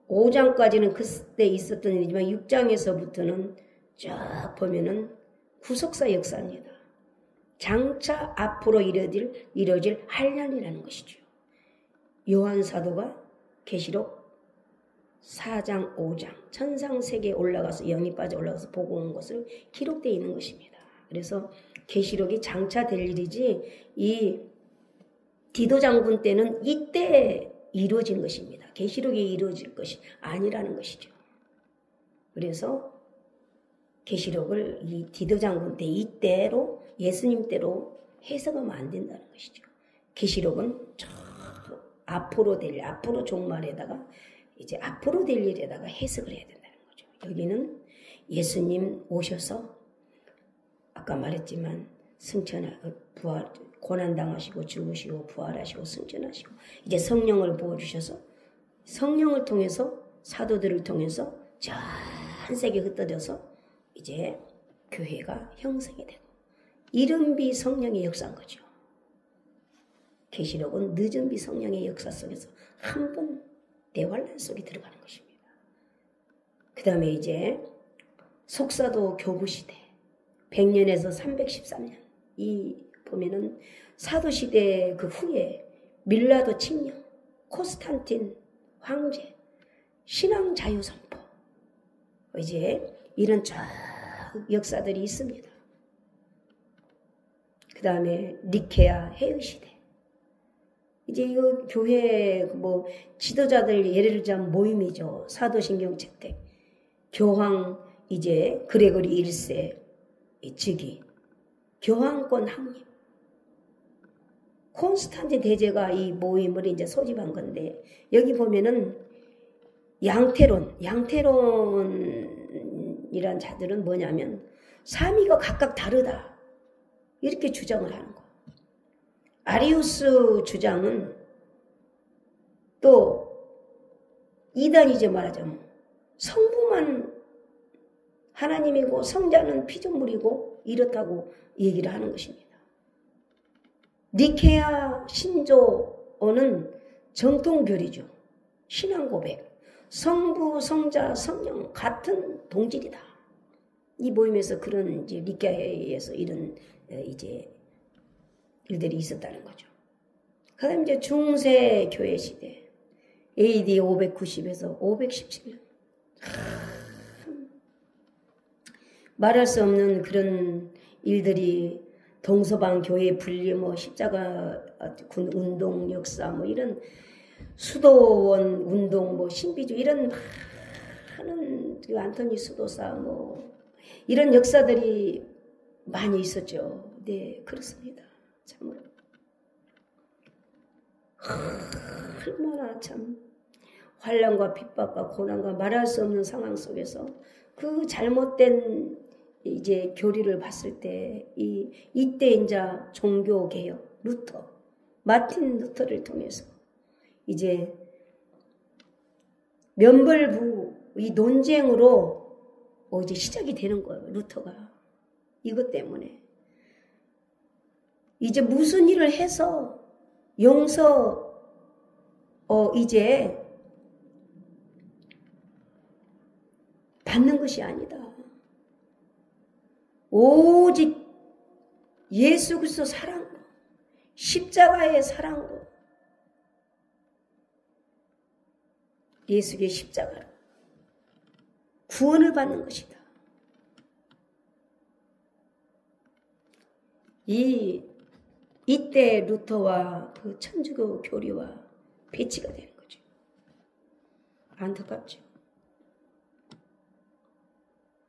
5장까지는 그때 있었던 일이지만 6장에서부터는 쫙 보면은 구속사 역사입니다. 장차 앞으로 이뤄질 환란이라는 것이죠. 요한 사도가 계시록 4장, 5장 천상세계에 올라가서 영이 빠져 올라가서 보고 온 것을 기록되어 있는 것입니다. 그래서 계시록이 장차 될 일이지 이 디도 장군 때는 이때 이루어진 것입니다. 계시록이 이루어질 것이 아니라는 것이죠. 그래서 계시록을 이 디도 장군 때 이때로 예수님 때로 해석하면 안 된다는 것이죠. 계시록은 저 앞으로 종말에다가 이제 앞으로 될 일에다가 해석을 해야 된다는 거죠. 여기는 예수님 오셔서 아까 말했지만 부활, 고난당하시고 죽으시고 부활하시고 승천하시고 이제 성령을 부어주셔서 성령을 통해서 사도들을 통해서 전 세계 흩어져서 이제 교회가 형성이 되고 이른비 성령의 역사인 거죠. 계시록은 늦은비 성령의 역사 속에서 한 번 대환란 속에 들어가는 것입니다. 그 다음에 이제 속사도 교부시대 100년에서 313년 이 보면은 사도시대 그 후에 밀라도 칙령, 코스탄틴 황제, 신앙 자유 선포 이제 이런 쫙 역사들이 있습니다. 그 다음에 니케아 해의시대 이제 이거 교회 뭐 지도자들 예를 들자면 모임이죠. 사도신경 채택 교황 이제 그레고리 1세 즉위 교황권 확립 콘스탄틴 대제가 이 모임을 이제 소집한 건데 여기 보면은 양태론이란 자들은 뭐냐면 삼위가 각각 다르다 이렇게 주장을 하는 거. 아리우스 주장은 또 이단이죠. 말하자면 성부만 하나님이고 성자는 피조물이고 이렇다고 얘기를 하는 것입니다. 니케아 신조어는 정통교리죠. 신앙 고백. 성부, 성자, 성령 같은 동질이다. 이 모임에서 그런 이제 니케아에서 이런 이제 일들이 있었다는 거죠. 그다음 이제 중세 교회 시대 AD 590에서 517년 말할 수 없는 그런 일들이 동서방 교회 분리 십자가 운동 역사 이런 수도원 운동 신비주의 이런 많은 안토니 수도사 이런 역사들이 많이 있었죠. 네, 그렇습니다. 참으로 얼마나 참 환난과 핍박과 고난과 말할 수 없는 상황 속에서 그 잘못된 이제 교리를 봤을 때 이때 이제 종교 개혁 루터 마틴 루터를 통해서 이제 면벌부 이 논쟁으로 이제 시작이 되는 거예요. 루터가 이것 때문에 이제 무슨 일을 해서 용서 이제 받는 것이 아니다. 오직 예수 그리스도 사랑으로 십자가의 사랑으로 예수의 십자가로 구원을 받는 것이다. 이때 루터와 그 천주교 교리와 배치가 되는 거죠. 안타깝죠.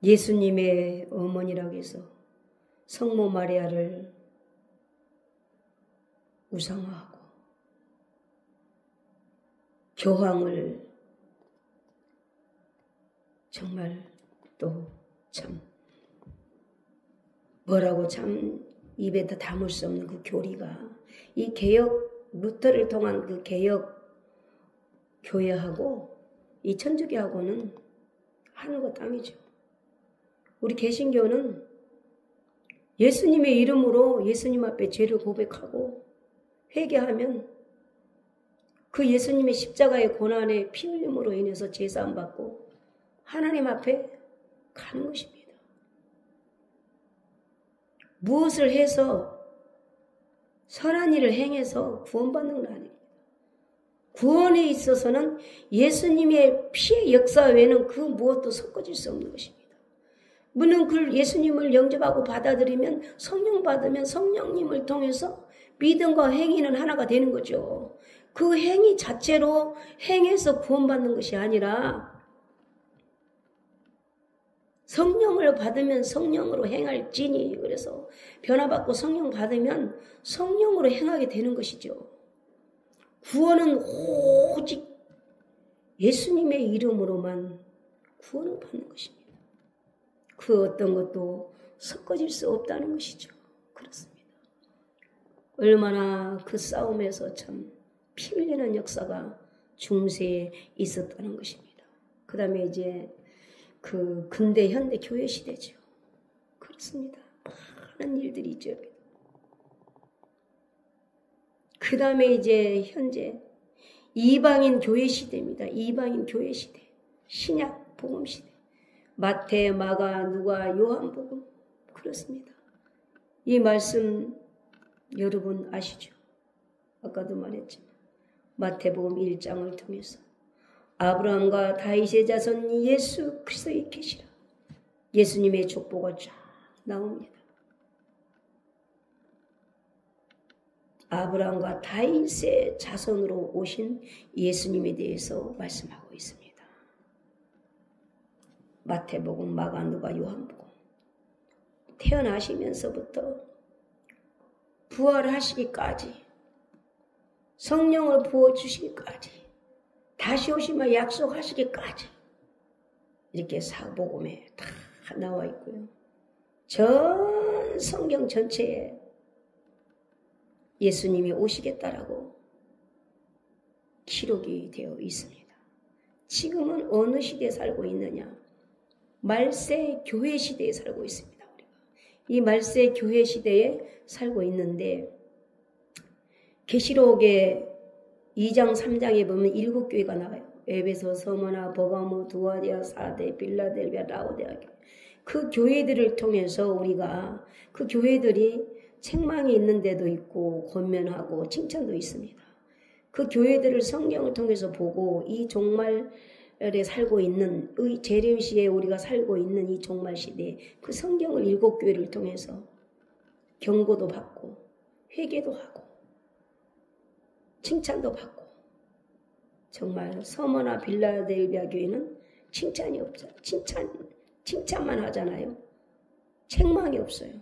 예수님의 어머니라고 해서 성모 마리아를 우상화하고 교황을 정말 또 참 뭐라고 참 입에 다 담을 수 없는 그 교리가 이 개혁 루터를 통한 그 개혁 교회하고 이 천주교하고는 하늘과 땅이죠. 우리 개신교는 예수님의 이름으로 예수님 앞에 죄를 고백하고 회개하면 그 예수님의 십자가의 고난의 피 흘림으로 인해서 제사함 받고 하나님 앞에 가는 것입니다. 무엇을 해서 선한 일을 행해서 구원받는 건 아닙니다. 구원에 있어서는 예수님의 피의 역사 외에는 그 무엇도 섞어질 수 없는 것입니다. 물론 그 예수님을 영접하고 받아들이면 성령 받으면 성령님을 통해서 믿음과 행위는 하나가 되는 거죠. 그 행위 자체로 행해서 구원받는 것이 아니라 성령을 받으면 성령으로 행할지니 그래서 변화받고 성령 받으면 성령으로 행하게 되는 것이죠. 구원은 오직 예수님의 이름으로만 구원을 받는 것입니다. 그 어떤 것도 섞어질 수 없다는 것이죠. 그렇습니다. 얼마나 그 싸움에서 참 피 흘리는 역사가 중세에 있었다는 것입니다. 그 다음에 이제 그 근대 현대 교회 시대죠. 그렇습니다. 많은 일들이 있죠. 그 다음에 이제 현재 이방인 교회 시대입니다. 이방인 교회 시대. 신약 복음 시대. 마태, 마가, 누가, 요한복음. 그렇습니다. 이 말씀 여러분 아시죠? 아까도 말했지만 마태복음 1장을 통해서 아브라함과 다윗의 자손 예수 그리스도의 계시라. 예수님의 족보가 쫙 나옵니다. 아브라함과 다윗의 자손으로 오신 예수님에 대해서 말씀하고 있습니다. 마태복음, 마가, 누가, 요한복음. 태어나시면서부터 부활하시기까지 성령을 부어주시기까지 다시 오시면 약속하시기까지 이렇게 사복음에 다 나와 있고요. 전 성경 전체에 예수님이 오시겠다라고 기록이 되어 있습니다. 지금은 어느 시대에 살고 있느냐? 말세 교회 시대에 살고 있습니다. 우리가 이 말세 교회 시대에 살고 있는데 계시록의 2장 3장에 보면 7교회가 나와요. 에베소, 서머나, 버가모, 두아디아, 사데, 빌라델비아, 라오데아. 그 교회들을 통해서 우리가 그 교회들이 책망이 있는 데도 있고 권면하고 칭찬도 있습니다. 그 교회들을 성경을 통해서 보고 이 종말에 살고 있는 재림시에 우리가 살고 있는 이 종말 시대에 그 성경을 7교회를 통해서 경고도 받고 회개도 하고 칭찬도 받고 정말 서머나 빌라델비아 교회는 칭찬이 없어요. 칭찬만 하잖아요. 책망이 없어요.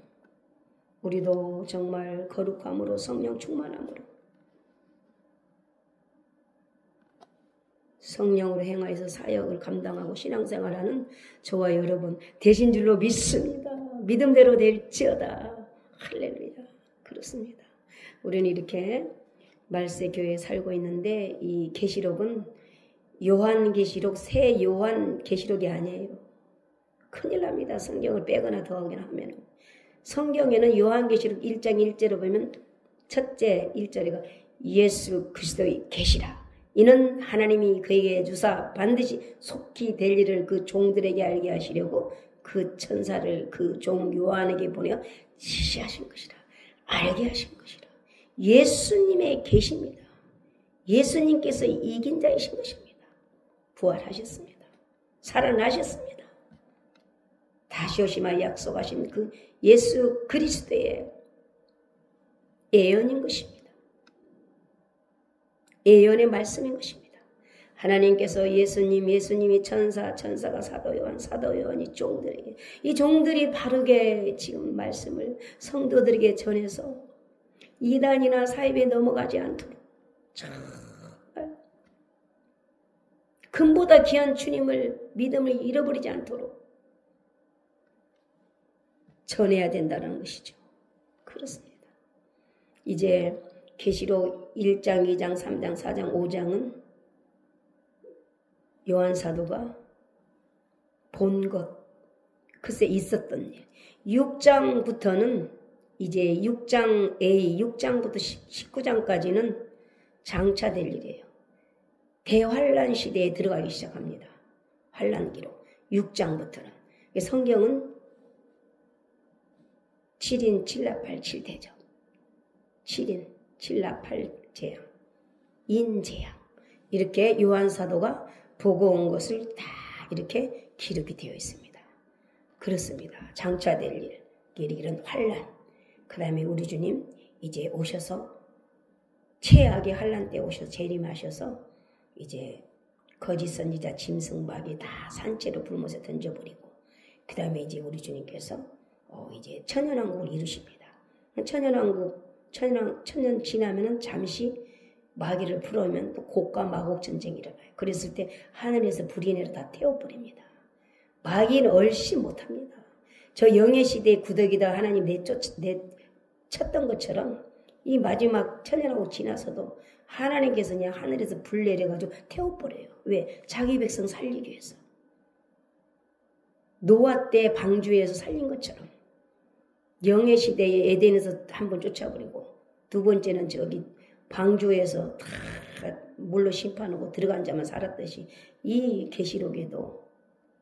우리도 정말 거룩함으로 성령 충만함으로 성령으로 행하여서 사역을 감당하고 신앙생활하는 저와 여러분 되신 줄로 믿습니다. 믿음대로 될지어다. 할렐루야. 그렇습니다. 우리는 이렇게 말세교회에 살고 있는데 이 계시록은 요한계시록 새 요한계시록이 아니에요. 큰일 납니다. 성경을 빼거나 더하거나 하면. 성경에는 요한계시록 1장 1절을 보면 첫째 1절에가 예수 그리스도의 계시라. 이는 하나님이 그에게 주사 반드시 속히 될 일을 그 종들에게 알게 하시려고 그 천사를 그 종 요한에게 보내어 지시하신 것이라. 알게 하신 것이라. 예수님의 계시입니다. 예수님께서 이긴 자이신 것입니다. 부활하셨습니다. 살아나셨습니다. 다시 오시마 약속하신 그 예수 그리스도의 예언인 것입니다. 예언의 말씀인 것입니다. 하나님께서 예수님이 천사가 사도 요한이 종들에게 이 종들이 바르게 지금 말씀을 성도들에게 전해서 이단이나 사입에 넘어가지 않도록 정말 금보다 귀한 주님을 믿음을 잃어버리지 않도록 전해야 된다는 것이죠. 그렇습니다. 이제 계시록 1장, 2장, 3장, 4장, 5장은 요한사도가 본 것, 글쎄 있었던 일. 6장부터는 이제 6장 A, 6장부터 19장까지는 장차될 일이에요. 대환란 시대에 들어가기 시작합니다. 환란기로 6장부터는. 성경은 7인 7납8 7대죠. 7인 7납8 재앙, 인재앙 이렇게 요한사도가 보고 온 것을 다 이렇게 기록이 되어 있습니다. 그렇습니다. 장차될 일, 이런 환란. 그 다음에 우리 주님 이제 오셔서 최악의 환란 때 오셔서 재림하셔서 이제 거짓 선지자 짐승마귀 다 산채로 불못에 던져버리고 그 다음에 이제 우리 주님께서 이제 천년왕국을 이루십니다. 천년 지나면은 잠시 마귀를 풀어오면 또 곡과 마곡 전쟁이 일어나요. 그랬을 때 하늘에서 불이 내려 다 태워버립니다. 마귀는 얼씨 못합니다. 저 영의 시대의 구더기다 하나님 내쳤던 것처럼 이 마지막 천년왕국 지나서도 하나님께서 그냥 하늘에서 불 내려가지고 태워버려요. 왜? 자기 백성 살리기 위해서. 노아 때 방주에서 살린 것처럼 영의 시대에 에덴에서 한번 쫓아버리고 두 번째는 저기 방주에서 다 물로 심판하고 들어간 자만 살았듯이 이 계시록에도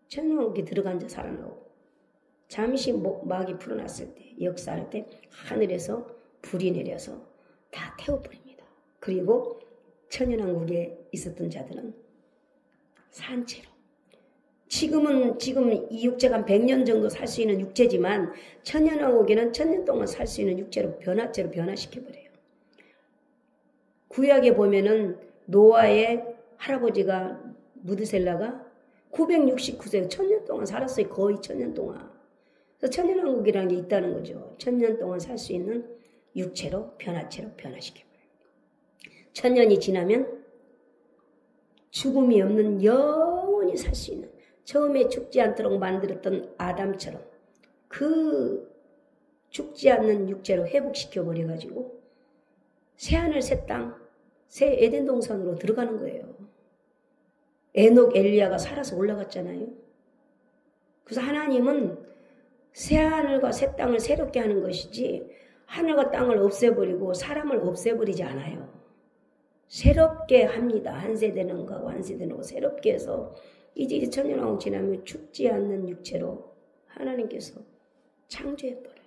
천년왕국에 들어간 자 살아나고 잠시 마귀 풀어놨을 때 역사할 때 하늘에서 불이 내려서 다 태워버립니다. 그리고 천년왕국에 있었던 자들은 산채로 지금 이 육체가 100년 정도 살 수 있는 육체지만 천년왕국에는 1000년 동안 살 수 있는 육체로 변화체로 변화시켜버려요. 구약에 보면은 노아의 할아버지가 무드셀라가 969세 1000년 동안 살았어요. 거의 1000년 동안. 그래서 천년왕국이라는 게 있다는 거죠. 1000년 동안 살 수 있는 육체로 변화체로 변화시켜버려요. 1000년이 지나면 죽음이 없는 영원히 살 수 있는 처음에 죽지 않도록 만들었던 아담처럼 그 죽지 않는 육체로 회복시켜버려가지고 새하늘 새 땅 새 에덴 동산으로 들어가는 거예요. 에녹, 엘리야가 살아서 올라갔잖아요. 그래서 하나님은 새 하늘과 새 땅을 새롭게 하는 것이지 하늘과 땅을 없애버리고 사람을 없애버리지 않아요. 새롭게 합니다. 한 세대는 가고 한 세대는 가고 새롭게 해서 이제 천년왕국 지나면 죽지 않는 육체로 하나님께서 창조해버려요.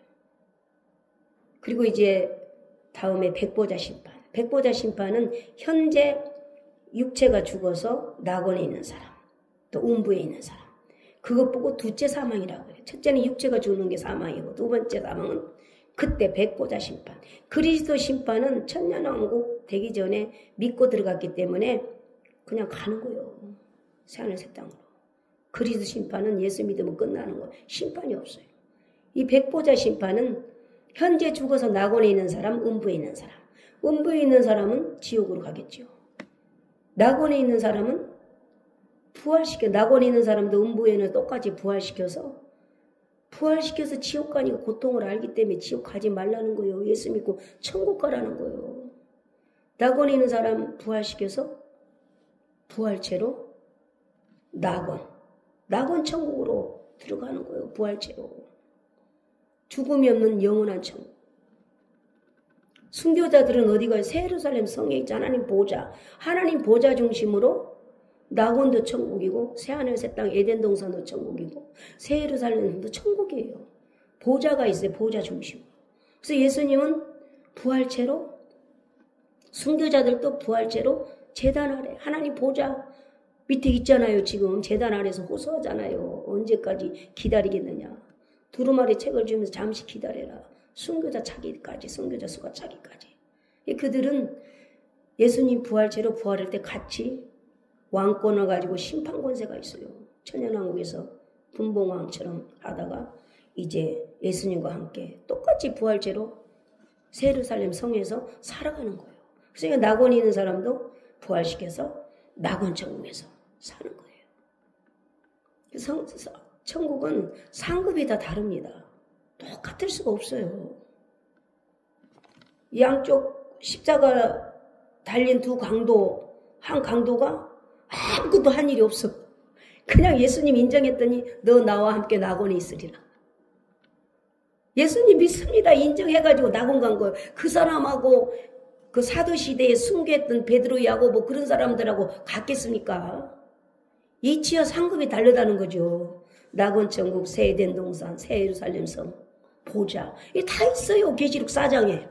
그리고 이제 다음에 백보자 심판. 백보자 심판은 현재 육체가 죽어서 낙원에 있는 사람, 또 음부에 있는 사람. 그것 보고 둘째 사망이라고 해요. 첫째는 육체가 죽는 게 사망이고 두 번째 사망은 그때 백보자 심판. 그리스도 심판은 천년왕국 되기 전에 믿고 들어갔기 때문에 그냥 가는 거예요. 새하늘 새 땅으로. 그리스도 심판은 예수 믿으면 끝나는 거예요. 심판이 없어요. 이 백보자 심판은 현재 죽어서 낙원에 있는 사람, 음부에 있는 사람. 음부에 있는 사람은 지옥으로 가겠죠. 낙원에 있는 사람은 낙원에 있는 사람도 음부에는 똑같이 부활시켜서 지옥 가니까 고통을 알기 때문에 지옥 가지 말라는 거예요. 예수 믿고 천국 가라는 거예요. 낙원에 있는 사람 부활시켜서 부활체로 낙원 천국으로 들어가는 거예요. 부활체로. 죽음이 없는 영원한 천국. 순교자들은 어디 가요? 새 예루살렘 성에 있지. 하나님 보좌 중심으로 낙원도 천국이고 새하늘 새 땅 에덴 동산도 천국이고 새 예루살렘도 천국이에요. 보좌가 있어요. 보좌 중심. 그래서 예수님은 부활체로 순교자들도 부활체로 제단 아래 하나님 보좌 밑에 있잖아요. 지금 제단 아래서 호소하잖아요. 언제까지 기다리겠느냐. 두루마리 책을 주면서 잠시 기다려라. 순교자 차기까지, 순교자 수가 차기까지. 그들은 예수님 부활체로 부활할 때 같이 왕권을 가지고 심판 권세가 있어요. 천년왕국에서 분봉왕처럼 하다가 이제 예수님과 함께 똑같이 부활체로 새 예루살렘 성에서 살아가는 거예요. 그래서 낙원에 있는 사람도 부활시켜서 낙원 천국에서 사는 거예요. 천국은 상급이 다 다릅니다. 똑같을 수가 없어요. 양쪽 십자가 달린 두 강도, 한 강도가 아무것도 한 일이 없어. 그냥 예수님 인정했더니 너 나와 함께 낙원에 있으리라. 예수님 믿습니다. 인정해가지고 낙원 간 거예요. 그 사람하고 그 사도시대에 순교했던 베드로, 야고보 그런 사람들하고 같겠습니까? 이치와 상급이 다르다는 거죠. 낙원 천국, 새 에덴 동산, 새 예루살렘 성, 보좌. 이게 다 있어요. 계시록 4장에.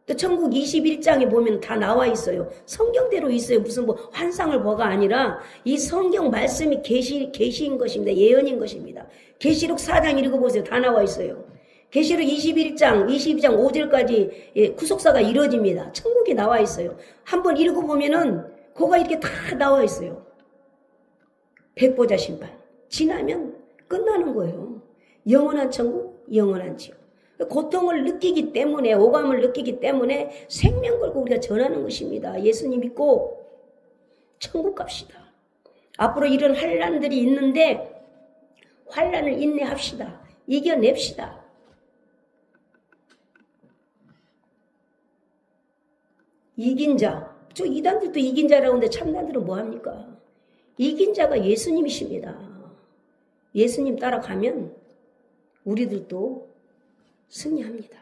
또 천국 21장에 보면 다 나와 있어요. 성경대로 있어요. 무슨 뭐 환상을 보가 아니라 이 성경 말씀이 계시인 것입니다. 예언인 것입니다. 계시록 4장 읽어보세요. 다 나와 있어요. 계시록 21장, 22장 5절까지 구속사가 이루어집니다. 천국이 나와 있어요. 한번 읽어보면은 그가 이렇게 다 나와 있어요. 백보자 심판. 지나면 끝나는 거예요. 영원한 천국, 영원한 지옥. 고통을 느끼기 때문에, 오감을 느끼기 때문에 생명 걸고 우리가 전하는 것입니다. 예수님 믿고 천국 갑시다. 앞으로 이런 환난들이 있는데 환난을 인내합시다. 이겨냅시다. 이긴 자. 저 이단들도 이긴 자라고 하는데 참나들은 뭐합니까? 이긴 자가 예수님이십니다. 예수님 따라가면 우리들도 승리합니다.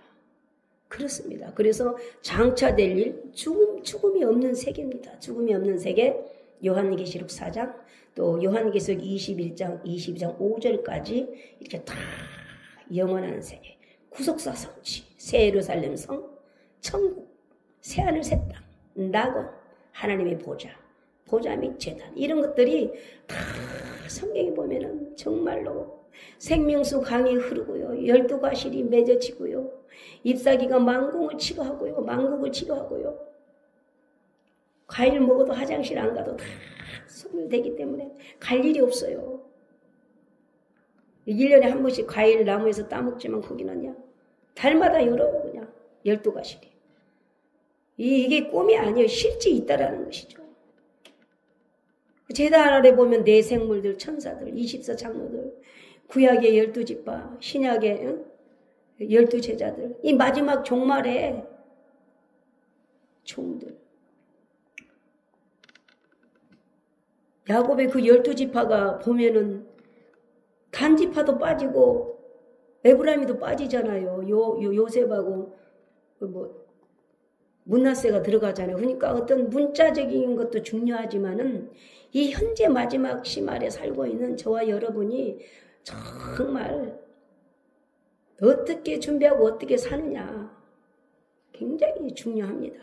그렇습니다. 그래서 장차될 일, 죽음이 없는 세계입니다. 죽음이 없는 세계, 요한계시록 4장, 또 요한계시록 21장, 22장 5절까지 이렇게 다 영원한 세계, 구속사 성취, 새 예루살렘 성, 천국, 새하늘 새 땅, 낙원, 하나님의 보좌 및 제단, 이런 것들이 다 성경에 보면은 정말로 생명수 강이 흐르고요. 12가실이 맺어지고요. 잎사귀가 만국을 치료하고요. 과일 먹어도 화장실 안 가도 다 소멸되기 때문에 갈 일이 없어요. 1년에 한 번씩 과일 나무에서 따먹지만 거기는요. 달마다 열어요. 그냥 12가실이. 이게 꿈이 아니에요. 실제 있다라는 것이죠. 제단 아래 보면 네 생물들, 천사들, 24장로들, 구약의 12지파, 신약의 12제자들, 이 마지막 종말에 종들, 야곱의 그 12지파가 보면은 단지파도 빠지고 에브라임도 빠지잖아요. 요셉하고 므낫세가 들어가잖아요. 그러니까 어떤 문자적인 것도 중요하지만은 이 현재 마지막 시말에 살고 있는 저와 여러분이 정말 어떻게 준비하고 어떻게 사느냐 굉장히 중요합니다.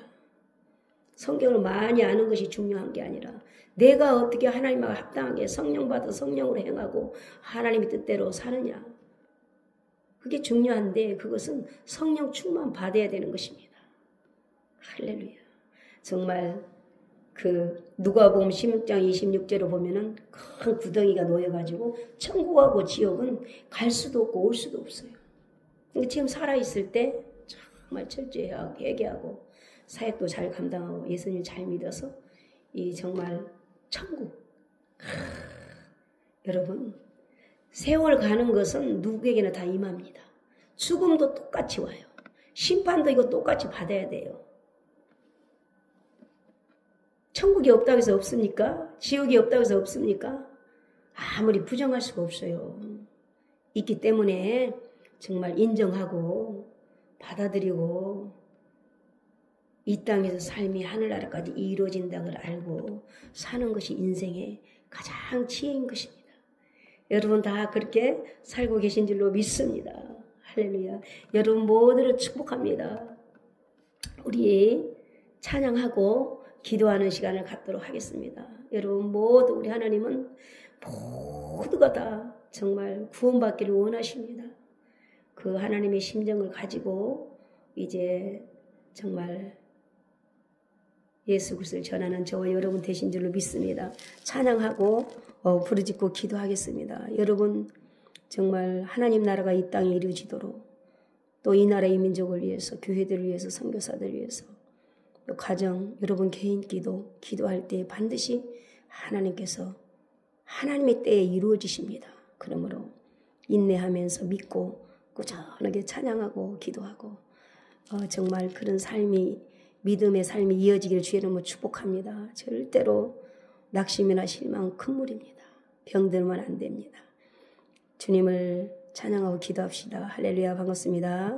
성경을 많이 아는 것이 중요한 게 아니라 내가 어떻게 하나님과 합당하게 성령 받아 성령으로 행하고 하나님의 뜻대로 사느냐 그게 중요한데 그것은 성령 충만 받아야 되는 것입니다. 할렐루야. 정말 그 누가복음 16장 26절을 보면은 큰 구덩이가 놓여가지고 천국하고 지옥은 갈 수도 없고 올 수도 없어요. 근데 지금 살아있을 때 정말 철저히 회개하고 사역도 잘 감당하고 예수님 잘 믿어서 이 정말 천국. 여러분 세월 가는 것은 누구에게나 다 임합니다. 죽음도 똑같이 와요. 심판도 이거 똑같이 받아야 돼요. 천국이 없다고 해서 없습니까? 지옥이 없다고 해서 없습니까? 아무리 부정할 수가 없어요. 있기 때문에 정말 인정하고 받아들이고 이 땅에서 삶이 하늘나라까지 이루어진다는 걸 알고 사는 것이 인생의 가장 지혜인 것입니다. 여러분 다 그렇게 살고 계신 줄로 믿습니다. 할렐루야. 여러분 모두를 축복합니다. 우리 찬양하고 기도하는 시간을 갖도록 하겠습니다. 여러분 모두 우리 하나님은 모두가 다 정말 구원받기를 원하십니다. 그 하나님의 심정을 가지고 이제 정말 예수 그리스도를 전하는 저와 여러분 되신 줄로 믿습니다. 찬양하고 부르짖고 기도하겠습니다. 여러분 정말 하나님 나라가 이 땅에 이루어지도록 또 이 나라의 민족을 위해서 교회들을 위해서 선교사들을 위해서 또 가정 여러분 개인 기도할 때 반드시 하나님께서 하나님의 때에 이루어지십니다. 그러므로 인내하면서 믿고 꾸준하게 찬양하고 기도하고 정말 그런 삶이 믿음의 삶이 이어지기를 주의 이름으로 축복합니다. 절대로 낙심이나 실망 큰 물입니다. 병들면 안 됩니다. 주님을 찬양하고 기도합시다. 할렐루야 반갑습니다.